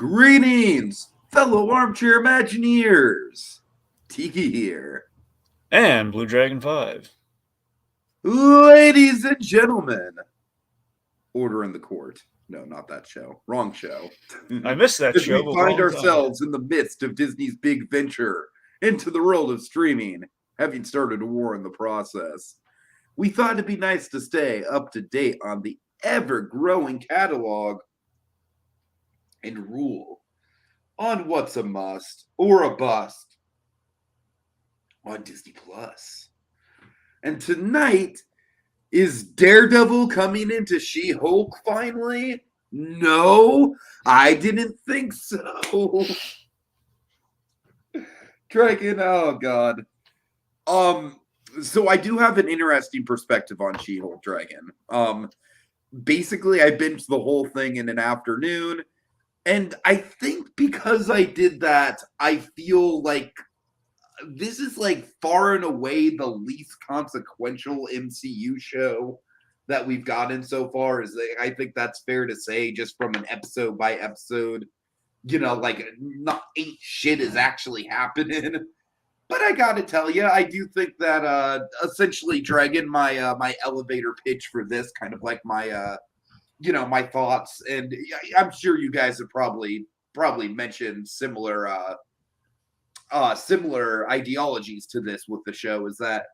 Greetings, fellow armchair Imagineers. Tiki here. And Bluedragonfive. Ladies and gentlemen, Order in the Court. No, not that show. Wrong show. I missed that As show we a find long time. ourselves in the midst of Disney's big venture into the world of streaming, having started a war in the process, we thought it'd be nice to stay up to date on the ever-growing catalog and rule on what's a must or a bust on Disney Plus. And tonight, is Daredevil coming into She-Hulk finally? No, I didn't think so. Dragon, oh god. So I do have an interesting perspective on She-Hulk, Dragon. Basically I binged the whole thing in an afternoon, and I think because I did that, I feel like this is like far and away the least consequential MCU show that we've gotten so far. I think that's fair to say, just from an episode by episode, like not ain't shit is actually happening. But I gotta tell you, I do think that essentially, Dragon, my elevator pitch for this, kind of like my my thoughts, and I'm sure you guys have probably mentioned similar ideologies to this with the show, is that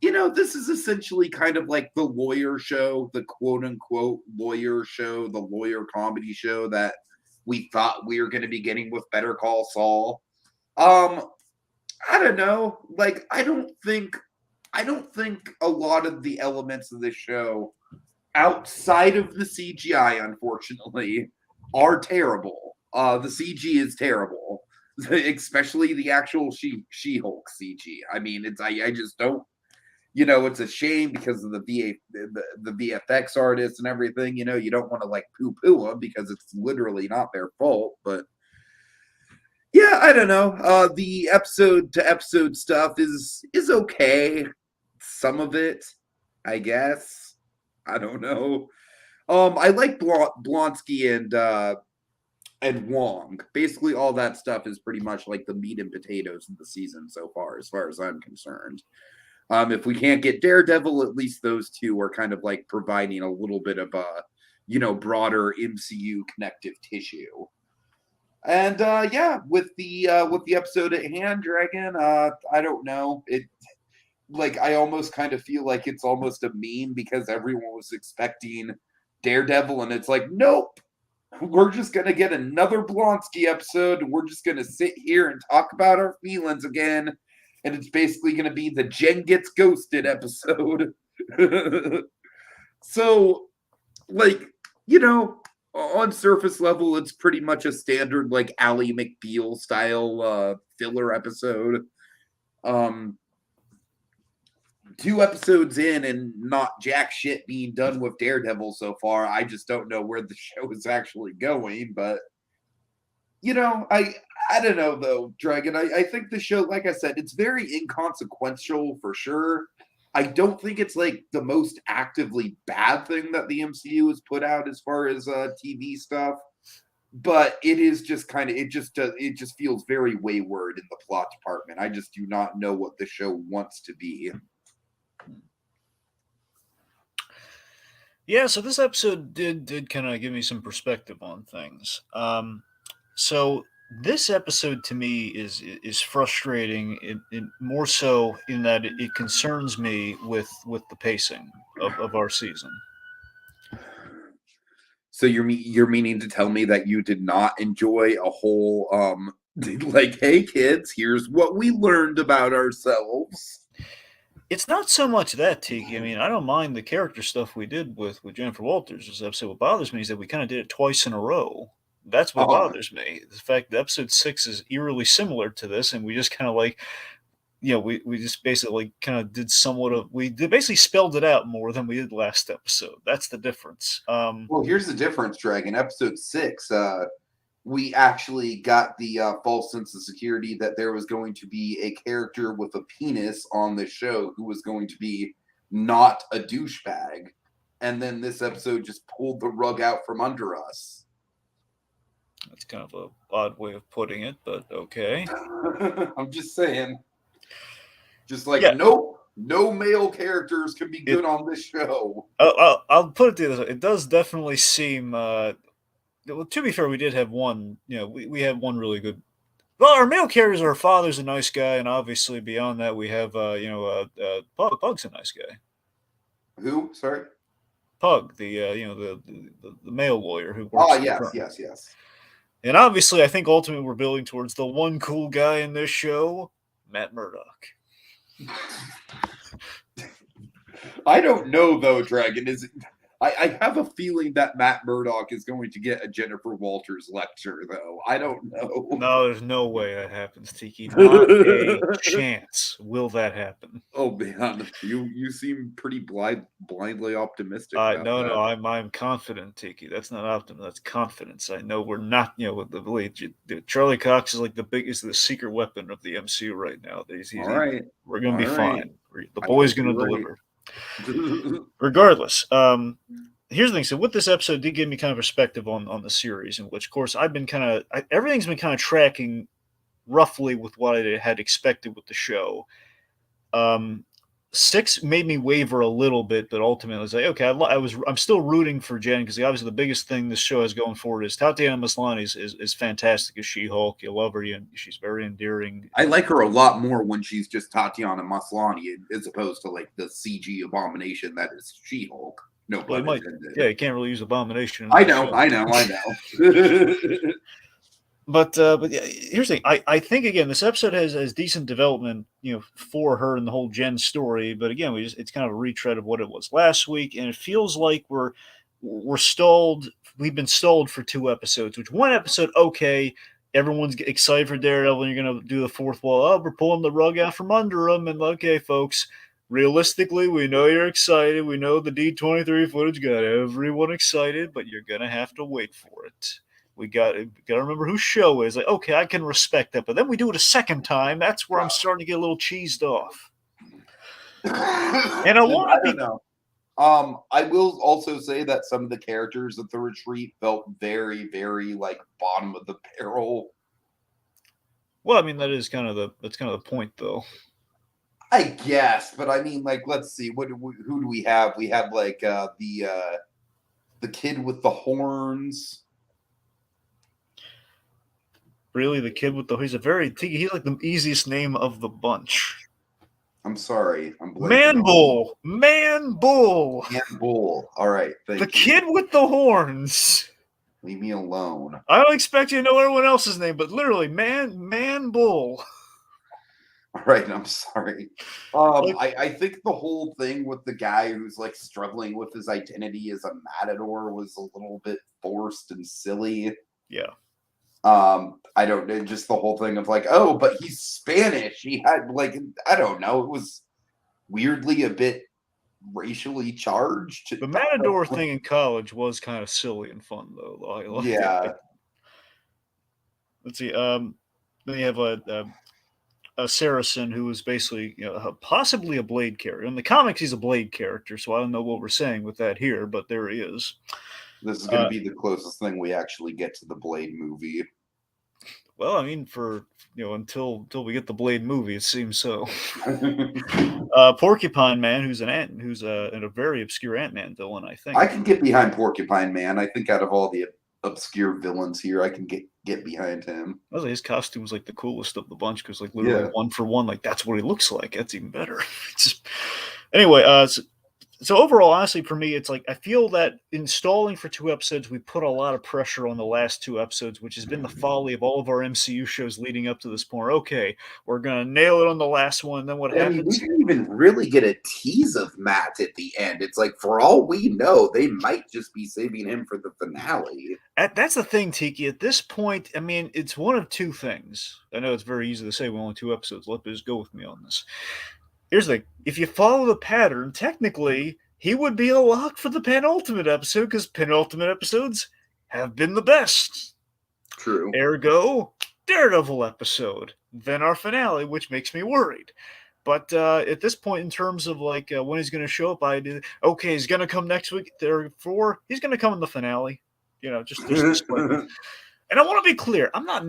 this is essentially kind of like the lawyer show, the quote unquote lawyer show, the lawyer comedy show that we thought we were going to be getting with Better Call Saul. I don't know, like I don't think a lot of the elements of this show outside of the CGI, unfortunately, are terrible. The CG is terrible, especially the actual She-Hulk CG. I mean, I just don't. It's a shame because of the VFX artists and everything. You don't want to like poo-poo them because it's literally not their fault. But yeah, I don't know. The episode to episode stuff is okay. Some of it, I guess. I don't know. I like Blonsky and Wong. Basically, all that stuff is pretty much like the meat and potatoes of the season so far as I'm concerned. If we can't get Daredevil, at least those two are kind of like providing a little bit of a, broader MCU connective tissue. And with the episode at hand, Dragon, I don't know. I almost kind of feel like it's almost a meme because everyone was expecting Daredevil, and it's like, nope. We're just going to get another Blonsky episode. We're just going to sit here and talk about our feelings again. And it's basically going to be the Jen Gets Ghosted episode. So, on surface level, it's pretty much a standard, like, Ally McBeal style filler episode. 2 episodes in and not jack shit being done with Daredevil so far. I just don't know where the show is actually going, but I don't know though, Dragon. I think the show, like I said, it's very inconsequential for sure. I don't think it's like the most actively bad thing that the MCU has put out as far as TV stuff, but it is just kind of it just feels very wayward in the plot department. I just do not know what the show wants to be. Yeah, so this episode did kind of give me some perspective on things. So this episode to me is frustrating. It more so in that it concerns me with the pacing of our season. So you're meaning to tell me that you did not enjoy a whole like, hey kids, here's what we learned about ourselves. It's not so much that, Tiki. I mean, I don't mind the character stuff we did with Jennifer Walters this episode. What bothers me is that we kind of did it twice in a row. That's what bothers me. The fact that episode 6 is eerily similar to this, and we just kind of like, we just basically kind of did somewhat of, basically spelled it out more than we did last episode. That's the difference. Well, here's the difference, Dragon. Episode 6, we actually got the false sense of security that there was going to be a character with a penis on the show who was going to be not a douchebag. And then this episode just pulled the rug out from under us. That's kind of a odd way of putting it, but okay. I'm just saying. Just like, Yeah, nope, no male characters can be it. good on this show. I'll put it this way. It does definitely seem. Well, to be fair, we did have one. We had one really good. Well, our male characters, our father's a nice guy, and obviously beyond that, we have Pug's a nice guy. Who? Sorry. Pug, the male lawyer who Oh, works at the yes, firm. yes, yes. And obviously, I think ultimately we're building towards the one cool guy in this show, Matt Murdock. I don't know though, Dragon. I have a feeling that Matt Murdock is going to get a Jennifer Walters lecture, though. I don't know. No, there's no way that happens, Tiki. Not a chance will that happen. Oh man, you seem pretty blindly optimistic about No, that. no, I'm confident, Tiki. That's not optimism. That's confidence. I know we're not. With the belief, Charlie Cox is like the secret weapon of the MCU right now. All right, We're gonna all be right. fine. The I boy's hope gonna you're right. deliver. Regardless, here's the thing. So with this episode, did give me kind of perspective on the series, in which, of course, I've been everything's been kind of tracking roughly with what I had expected with the show. 6 made me waver a little bit, but ultimately I was like, okay, I'm still rooting for Jen because obviously the biggest thing this show has going forward is Tatiana Maslany is fantastic as She-Hulk. You love her, and she's very endearing. I like her a lot more when she's just Tatiana Maslany as opposed to like the CG abomination that is She-Hulk. No Well, pun intended. you can't really use Abomination. I know. But yeah, here's the thing. I think again this episode has decent development, for her and the whole Jen story. But again, it's kind of a retread of what it was last week, and it feels like we're stalled. We've been stalled for 2 episodes. Which one episode, okay, everyone's excited for Daredevil, and you're gonna do the fourth wall. Oh, we're pulling the rug out from under them, and okay, folks. Realistically, we know you're excited. We know the D23 footage got everyone excited, but you're gonna have to wait for it. We got to remember whose show is. Like, okay, I can respect that, but then we do it a second time. That's where I'm starting to get a little cheesed off. And I want to be. Don't know. I will also say that some of the characters at the retreat felt very, very like bottom of the barrel. Well, I mean that's kind of the point, though. I guess, but I mean, like, let's see, who do we have? We have like the kid with the horns. Really, the kid with he's like the easiest name of the bunch. I'm sorry, I'm Man Bull. Man Bull. Man Bull. All right, the kid with the horns. Leave me alone. I don't expect you to know everyone else's name, but literally, Man Bull. All right, I'm sorry. I think the whole thing with the guy who's like struggling with his identity as a matador was a little bit forced and silly. Yeah. I don't know, just the whole thing of like, oh, but he's Spanish. He had like, I don't know, it was weirdly a bit racially charged. The matador thing in college was kind of silly and fun, though. Yeah. Let's see. Then you have a Saracen who is basically, possibly a Blade character. In the comics, he's a Blade character, so I don't know what we're saying with that here, but there he is. This is going to be the closest thing we actually get to the Blade movie. Well, I mean, until we get the Blade movie, it seems so. Porcupine Man, who's a very obscure Ant-Man villain, I think. I can get behind Porcupine Man. I think out of all the obscure villains here, I can get behind him. I was like, his costume was like the coolest of the bunch because like literally one for one, like that's what he looks like. That's even better. Anyway, so overall, honestly, for me, it's like I feel that installing for 2 episodes, we put a lot of pressure on the last 2 episodes, which has been the folly of all of our MCU shows leading up to this point. Okay, we're gonna nail it on the last one. And then what happens? We didn't even really get a tease of Matt at the end. It's like, for all we know, they might just be saving him for the finale. That's the thing, Tiki. At this point, I mean, it's one of 2 things. I know it's very easy to say we're only 2 episodes. Just go with me on this. Here's the thing. If you follow the pattern, technically, he would be a lock for the penultimate episode because penultimate episodes have been the best. True. Ergo, Daredevil episode. Then our finale, which makes me worried. But at this point, in terms of like when he's going to show up, okay, he's going to come next week. Therefore, he's going to come in the finale. Just like, And I want to be clear, I'm not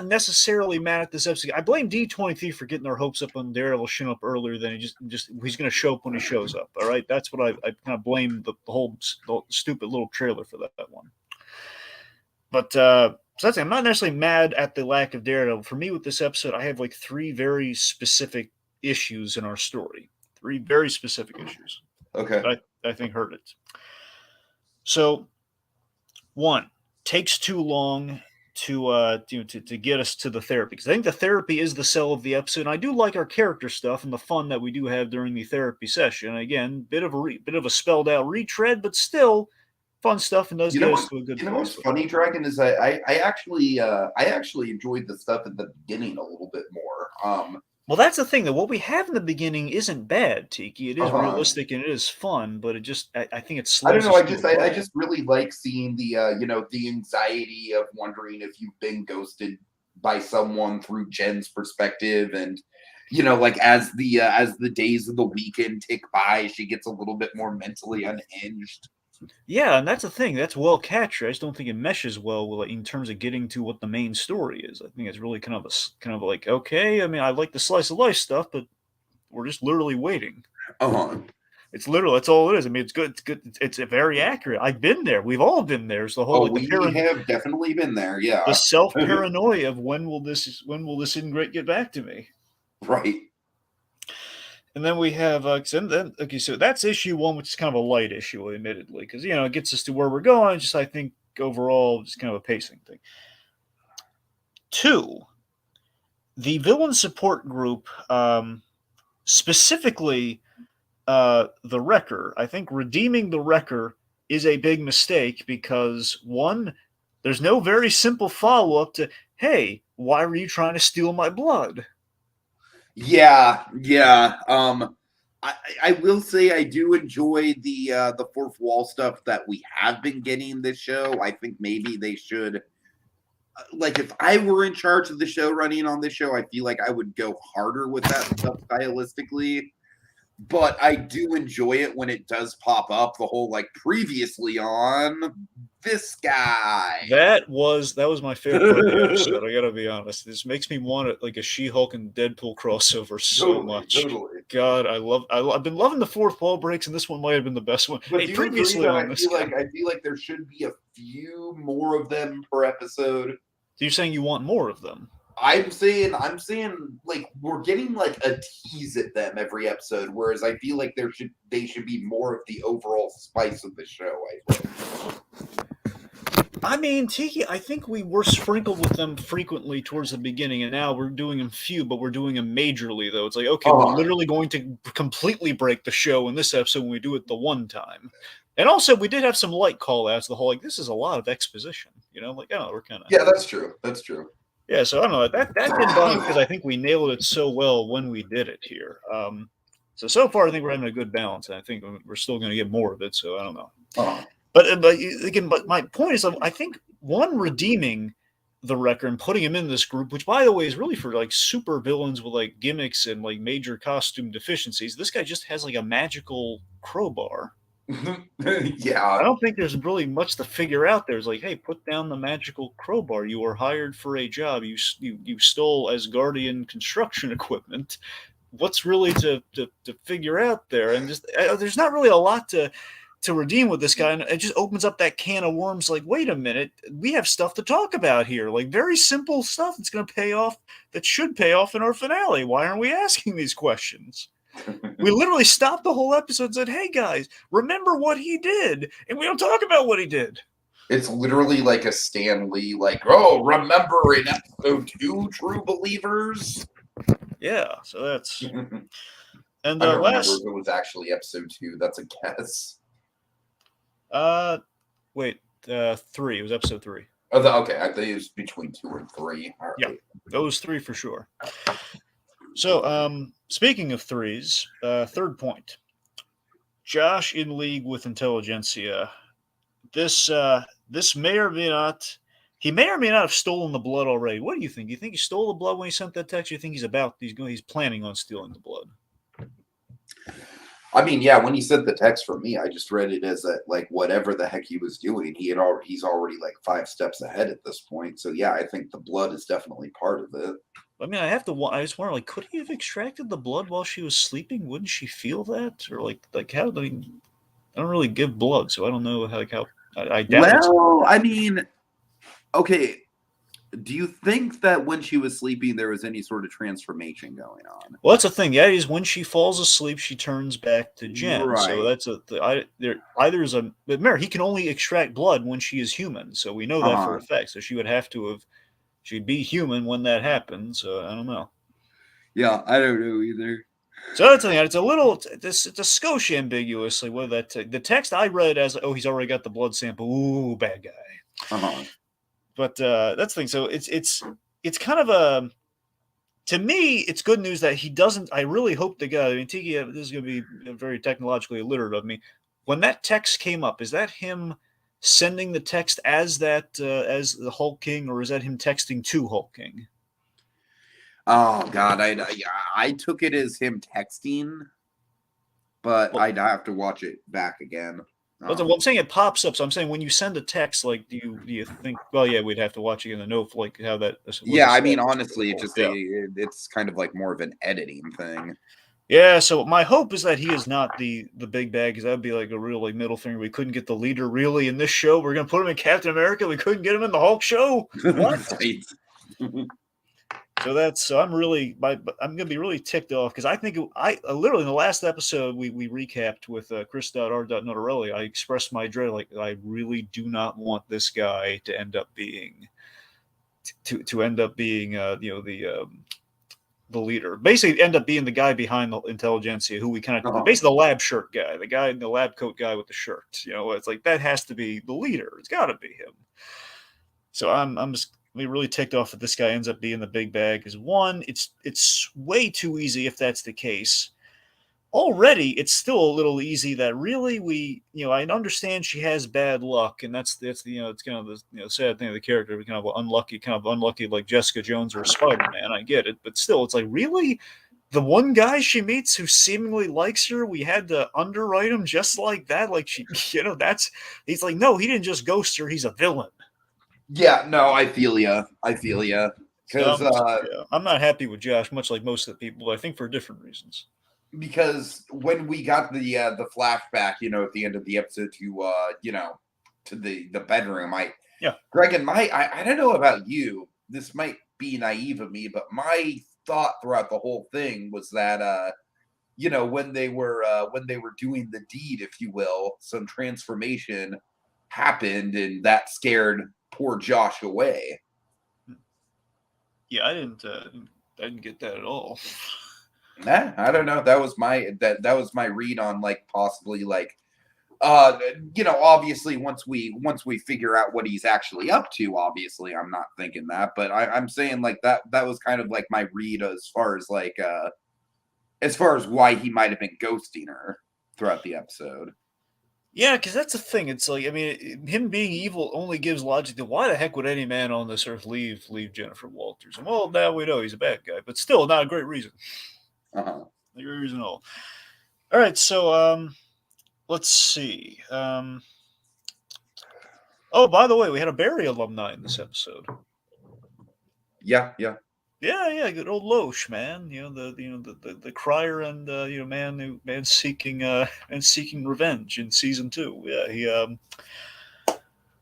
necessarily mad at this episode. I blame D23 for getting their hopes up on Daredevil showing up earlier than he's going to show up when he shows up. All right, that's what I kind of blame the whole stupid little trailer for that one. But so that's it. I'm not necessarily mad at the lack of Daredevil. For me, with this episode, I have like 3 very specific issues in our story. 3 very specific issues. Okay. That I think hurt it. So, 1, takes too long to get us to the therapy, because I think the therapy is the sell of the episode. And I do like our character stuff and the fun that we do have during the therapy session. Again, bit of a spelled out retread, but still fun stuff, and does get us to a good place. You know what's funny, Dragon, is I actually enjoyed the stuff at the beginning a little bit more. Well, that's the thing, that what we have in the beginning isn't bad, Tiki. It is realistic and it is fun, but it just, I think it slows. I don't know. I just really like seeing the the anxiety of wondering if you've been ghosted by someone through Jen's perspective, and like as the days of the weekend tick by, she gets a little bit more mentally unhinged. Yeah, and that's the thing. That's well captured. I just don't think it meshes well in terms of getting to what the main story is. I think it's really kind of like, okay, I mean, I like the slice of life stuff, but we're just literally waiting. It's literal. That's all it is. I mean, it's good. It's good. It's very accurate. I've been there. We've all been there. It's the whole. We have definitely been there. Yeah. The self paranoia of when will this ingrate get back to me? Right. And then we have, so that's issue 1, which is kind of a light issue, admittedly, because, it gets us to where we're going. Just, I think, overall, just kind of a pacing thing. 2, the villain support group, specifically the Wrecker. I think redeeming the Wrecker is a big mistake because, 1, there's no very simple follow-up to, hey, why were you trying to steal my blood? Yeah. I will say I do enjoy the fourth wall stuff that we have been getting this show. I think maybe they should, like, if I were in charge of the show running on this show, I feel like I would go harder with that stuff stylistically. But I do enjoy it when it does pop up. The whole like previously on this guy. That was my favorite part of the episode. I gotta be honest. This makes me want it like a She-Hulk and Deadpool crossover so much. Totally. God, I've been loving the fourth wall breaks, and this one might have been the best one. But hey, previously on this guy. I feel like there should be a few more of them per episode. So you're saying you want more of them? I'm saying like we're getting like a tease at them every episode, whereas I feel like they should be more of the overall spice of the show, I think. I mean, Tiki, I think we were sprinkled with them frequently towards the beginning, and now we're doing them few, but we're doing them majorly, though. It's like, okay, we're literally going to completely break the show in this episode when we do it the one time. And also, we did have some light call-outs, the whole, like, this is a lot of exposition, like, oh, we're kind of... Yeah, that's true. That's true. Yeah, so I don't know. That didn't bother me because I think we nailed it so well when we did it here. So far, I think we're having a good balance, and I think we're still going to get more of it, so I don't know. But again, my point is, I think, one, redeeming the Wrecker and putting him in this group, which, by the way, is really for, like, super villains with, like, gimmicks and, like, major costume deficiencies. This guy just has, like, a magical crowbar. Yeah. I don't think there's really much to figure out there. It's like, hey, put down the magical crowbar. You were hired for a job. You stole Asgardian construction equipment. What's really to figure out there? And just there's not really a lot to redeem with this guy. And it just opens up that can of worms. Like, wait a minute, we have stuff to talk about here. Like, very simple stuff that's going to pay off. That should pay off in our finale. Why aren't we asking these questions? We literally stopped the whole episode and said, hey, guys, remember what he did. And we don't talk about what he did. It's literally like a Stan Lee, like, oh, remember in episode 2, True Believers? Yeah, so that's... And I don't remember if it was actually episode 2. That's a guess. Wait, 3. It was episode 3. Oh, okay. I think it was between 2 and 3. Right. Yeah, those 3 for sure. So, speaking of 3s, third point. Josh in league with Intelligentsia. This may or may not... He may or may not have stolen the blood already. What do you think? Do you think he stole the blood when he sent that text? Or do you think he's planning on stealing the blood? I mean, yeah, when he sent the text from me, I just read it as that, like, whatever the heck he was doing, he's already like 5 steps ahead at this point. So yeah, I think the blood is definitely part of it. I mean, I just wonder, like, could he have extracted the blood while she was sleeping? Wouldn't she feel that, or like how? I mean, I don't really give blood, so I don't know how. I doubt it's. Well, I mean, okay. Do you think that when she was sleeping, there was any sort of transformation going on? Well, that's the thing. Yeah, is when she falls asleep, she turns back to Jen. So Right. that's there either is a. But remember, he can only extract blood when she is human, so we know that for Uh-huh. a fact. So she would have to have. She'd be human when that happens. So I don't know. Yeah, I don't know either. So that's the thing. It's a little. It's a skosh ambiguously whether that the text I read as he's already got the blood sample. Ooh, bad guy. Uh-huh. But that's the thing. So it's kind of a. To me, it's good news that he doesn't. I really hope the guy. I mean, Tiki, this is going to be very technologically illiterate of me. When that text came up, is that him sending the text as as the Hulk King, or is that him texting to Hulk King? Oh God, I took it as him texting, but Well, I'd have to watch it back again. I'm saying it pops up. So I'm saying when you send a text, like, do you think? Well, yeah, we'd have to watch again to know like how that was Yeah, I mean, established. honestly, it's kind of like more of an editing thing. Yeah, so my hope is that he is not the big bad, because that'd be like a real like middle finger. We couldn't get the leader really in this show. We're gonna put him in Captain America. We couldn't get him in the Hulk show. What? Right. So I'm gonna be really ticked off, because I think I literally in the last episode we recapped with Chris.R. Notarelli. I expressed my dread, like, I really do not want this guy to end up being the leader. Basically, end up being the guy behind the intelligentsia, who we kind of basically the lab shirt guy, the guy in the lab coat guy with the shirt. It's like that has to be the leader. It's got to be him. So I'm just really ticked off that this guy ends up being the big bag. Because one, it's way too easy if that's the case. Already, it's still a little easy that really I understand she has bad luck, and that's it's kind of the sad thing of the character. We kind of unlucky like Jessica Jones or Spider Man. I get it, but still, it's like, really, the one guy she meets who seemingly likes her, we had to underwrite him just like that. Like, she, he's like, no, he didn't just ghost her. He's a villain. Yeah, no, I feel ya. I feel ya. So Because I'm not happy with Josh, much like most of the people, but I think for different reasons. when we got the flashback, at the end of the episode to the bedroom, Yeah. Greg and I don't know about you. This might be naive of me, but my thought throughout the whole thing was that when they were doing the deed, if you will, some transformation happened, and that scared poor Josh away. Yeah, I didn't get that at all. I don't know. That was my read on, like, possibly, like, obviously once we figure out what he's actually up to, obviously I'm not thinking that, but I'm saying, like, that was kind of like my read as far as like as far as why he might have been ghosting her throughout the episode. Yeah, because that's the thing. It's like, I mean, him being evil only gives logic to why the heck would any man on this earth leave Jennifer Walters? And well, now we know he's a bad guy, but still not a great reason. Uh-huh. Not a great reason at all. All right, so let's see. Oh, by the way, we had a Barry alumni in this episode. Yeah. Yeah, good old Loesch, man. The crier and man seeking revenge in season 2. Yeah,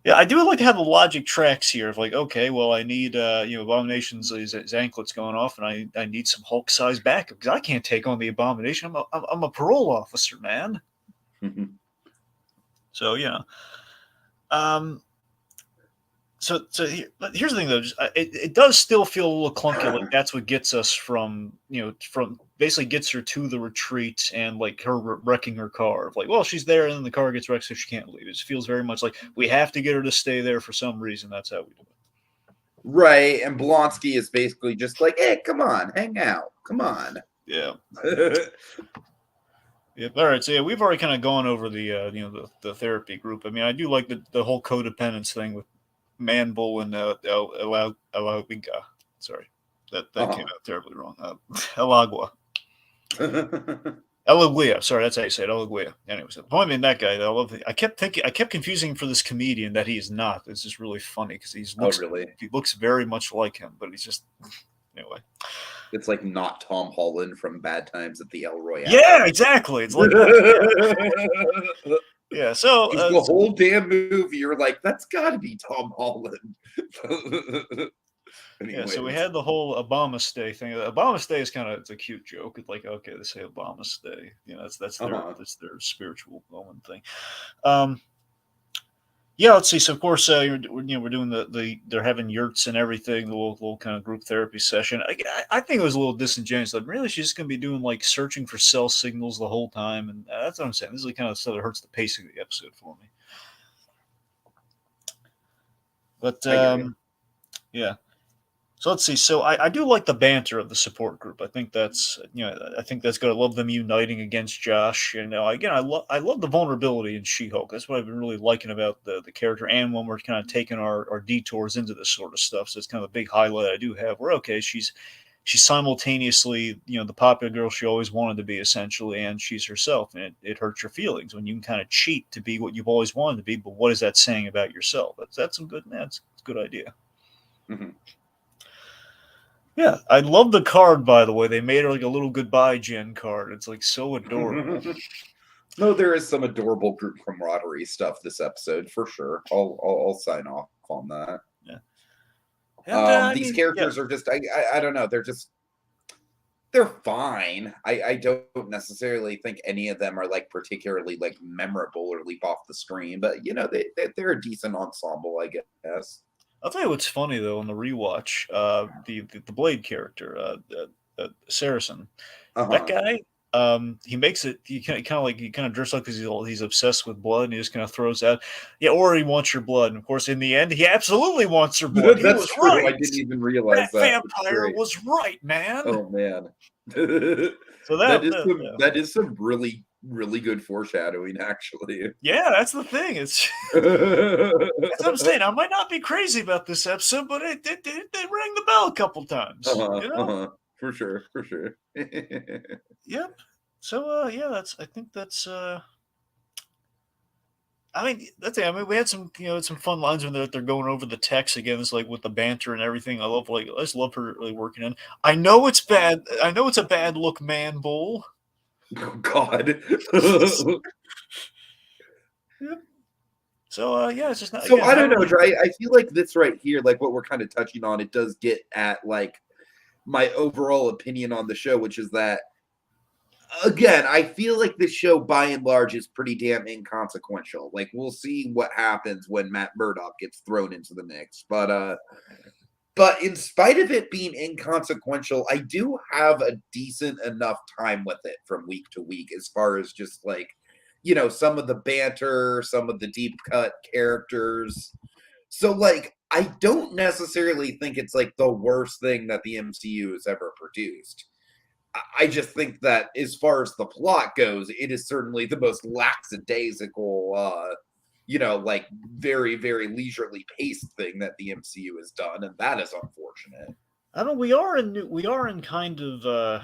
yeah, I do like to have the logic tracks here of like, okay, well, I need Abomination's his anklets going off, and I need some Hulk size backup, because I can't take on the Abomination. I'm a parole officer, man. So um, but here's the thing, though. It does still feel a little clunky. Like, that's what gets us from basically gets her to the retreat, and like her wrecking her car. Like, well, she's there, and then the car gets wrecked, so she can't leave. It feels very much like we have to get her to stay there for some reason. That's how we do it. Right, and Blonsky is basically just like, hey, come on, hang out, come on. Yeah. Yep. All right. So yeah, we've already kind of gone over the therapy group. I mean, I do like the whole codependence thing with Man Bull and Alagua. Sorry, that came out terribly wrong. Alagua. Eliglia, sorry, that's how you say it, Eliglia. Anyways, the point being that guy, I kept confusing him for this comedian that he is not. It's just really funny because Oh, really? he looks very much like him, but he's just anyway. It's like not Tom Holland from Bad Times at the El Yeah, Royale. exactly. It's like yeah. So, Because the whole damn movie, you're like, that's got to be Tom Holland. yeah, so we Anyways, had the whole Obama Stay thing. Obama Stay is kind of it's a cute joke. It's like okay, they say Obama Stay. You know, uh-huh. that's their spiritual moment thing. Um, Yeah, let's see. So of course, we're doing they're having yurts and everything, the little kind of group therapy session. I think it was a little disingenuous. Like, really, she's just gonna be doing like searching for cell signals the whole time, and that's what I'm saying. This is the kind of stuff that hurts the pacing of the episode for me. But I hear you. yeah. So let's see. So I do like the banter of the support group. I think that's I think that's good. I love them uniting against Josh. You know, again, I love the vulnerability in She-Hulk. That's what I've been really liking about the character, and when we're kind of taking our detours into this sort of stuff. So it's kind of a big highlight I do have. Where okay, she's simultaneously the popular girl she always wanted to be essentially, and she's herself, and it hurts your feelings when you can kind of cheat to be what you've always wanted to be. But what is that saying about yourself? That's some good. That's a good idea. Mm-hmm. Yeah, I love the card, by the way. They made her like a little goodbye Jen card. It's like so adorable. No, there is some adorable group camaraderie stuff this episode for sure. I'll sign off on that. Yeah. And I These mean, yeah, characters are just I don't know. They're fine. I don't necessarily think any of them are like particularly like memorable or leap off the screen, but they're a decent ensemble, I guess. I'll tell you what's funny though on the rewatch. The Blade character, Saracen, that Uh-huh. guy. He makes it. He kind of dressed up because he's obsessed with blood, and he just kind of throws out, yeah, or he wants your blood. And of course, in the end, he absolutely wants your blood. He That's was true. I right. didn't even realize That that. It's vampire great. was right, man. Oh man. So yeah. That is some really really good foreshadowing actually. Yeah, that's the thing. It's that's what I'm saying. I might not be crazy about this episode, but it rang the bell a couple times. Uh-huh, You know? uh-huh. For sure, for sure. Yep. So yeah, that's I think that's I mean that's it. I mean we had some some fun lines when they're going over the text again. It's like with the banter and everything. I just love her really working in. I know it's bad. I know it's a bad look, man, bull. Oh God. Yep. So yeah, it's just not So again I not don't know, really. Dre. I feel like this right here, like what we're kind of touching on, it does get at like my overall opinion on the show, which is that again, I feel like this show by and large is pretty damn inconsequential. Like we'll see what happens when Matt Murdock gets thrown into the mix. But in spite of it being inconsequential, I do have a decent enough time with it from week to week as far as just like, some of the banter, some of the deep cut characters. So like I don't necessarily think it's like the worst thing that the MCU has ever produced. I just think that as far as the plot goes, it is certainly the most lackadaisical, like very, very leisurely paced thing that the MCU has done, and that is unfortunate. I mean, we are in kind of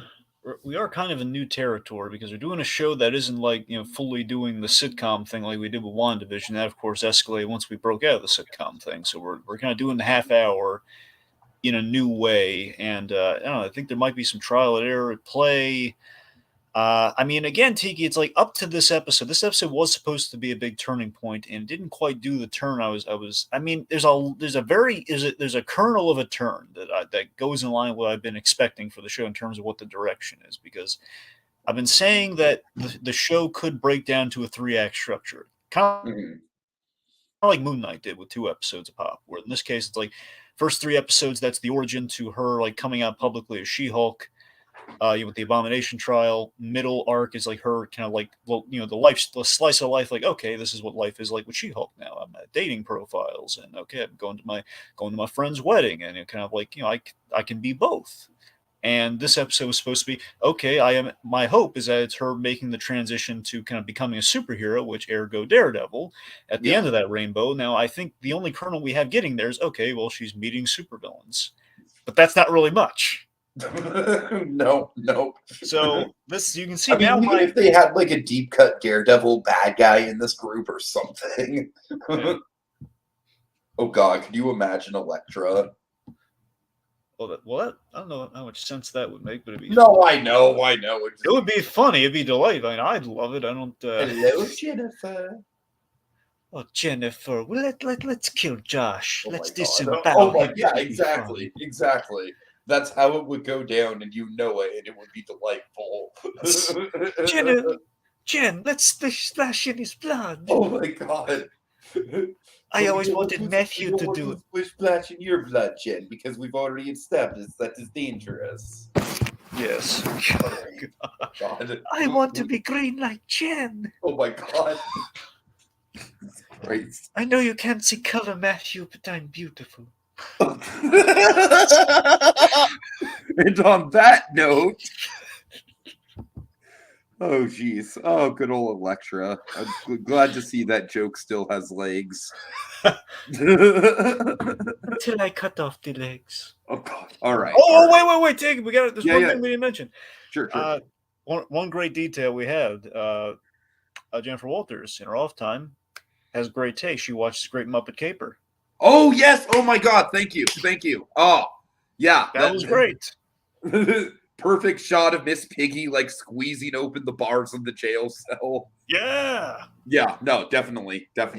we are kind of in new territory because we're doing a show that isn't like fully doing the sitcom thing like we did with WandaVision. That of course escalated once we broke out of the sitcom thing. So we're kind of doing the half hour in a new way, and I don't know. I think there might be some trial and error at play. I mean, again, Tiki, it's like up to this episode. This episode was supposed to be a big turning point, and it didn't quite do the turn. I mean, there's a kernel of a turn that goes in line with what I've been expecting for the show in terms of what the direction is. Because I've been saying that the show could break down to a 3-act structure, kind Mhm. of like Moon Knight did with 2 episodes of Pop. Where in this case, it's like first 3 episodes, that's the origin to her like coming out publicly as She-Hulk. With the Abomination trial, middle arc is like her kind of like, well, the slice of life. Like, okay, this is what life is like with She-Hulk now. I'm at dating profiles, and okay, I'm going to my friend's wedding, and kind of like I can be both. And this episode was supposed to be okay. My hope is that it's her making the transition to kind of becoming a superhero, which ergo Daredevil at the Yeah. end of that rainbow. Now, I think the only kernel we have getting there is okay. Well, she's meeting supervillains, but that's not really much. No. So this you can see I mean, now. even if they had like a deep cut Daredevil bad guy in this group or something. Yeah. Oh God, could you imagine Elektra? Well, I don't know how much sense that would make, but it'd be No, I know. it would be funny. It'd be delightful. I mean, I'd love it. I don't. Hello, Jennifer. Oh, Jennifer, well, let's kill Josh. Oh let's my do some God. battle. Oh my, yeah, exactly. That's how it would go down, and you know it, and it would be delightful. Jen, let's splash in his blood. Oh my God. I always wanted Matthew to do it. Splish splash in your blood, Jen, because we've already established that is dangerous. Yes. Oh God. I want to be green like Jen. Oh my God. Christ. I know you can't see color, Matthew, but I'm beautiful. And on that note, oh geez, oh good old Elektra. I'm glad to see that joke still has legs. Until I cut off the legs. Oh God! All right. Wait! Take it. We got it. There's one thing we didn't mention. Sure. One great detail we had. Jennifer Walters in her off time has great taste. She watches Great Muppet Caper. Oh yes! Oh my God! Thank you. Oh yeah, that was great. Perfect shot of Miss Piggy like squeezing open the bars of the jail cell. Yeah. No, definitely. Just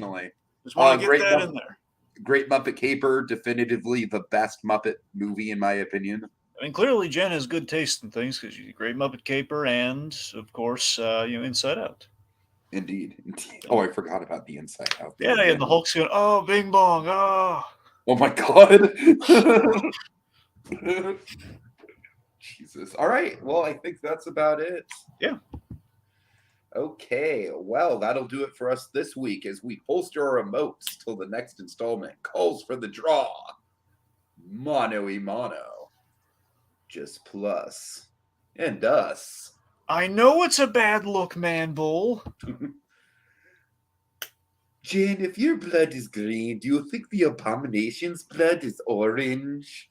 want to get that in there. Great Muppet Caper, definitively the best Muppet movie in my opinion. I mean, clearly Jen has good taste in things because she's Great Muppet Caper and, of course, Inside Out. Indeed. Oh, I forgot about the Inside Out. Yeah, and the Hulk's going, oh, bing bong, oh. Oh my God. Jesus. All right. Well, I think that's about it. Yeah. Okay. Well, that'll do it for us this week as we holster our emotes till the next installment calls for the draw. Mono. Just Plus and Us. I know it's a bad look, Man Bull. Jen, if your blood is green, do you think the Abomination's blood is orange?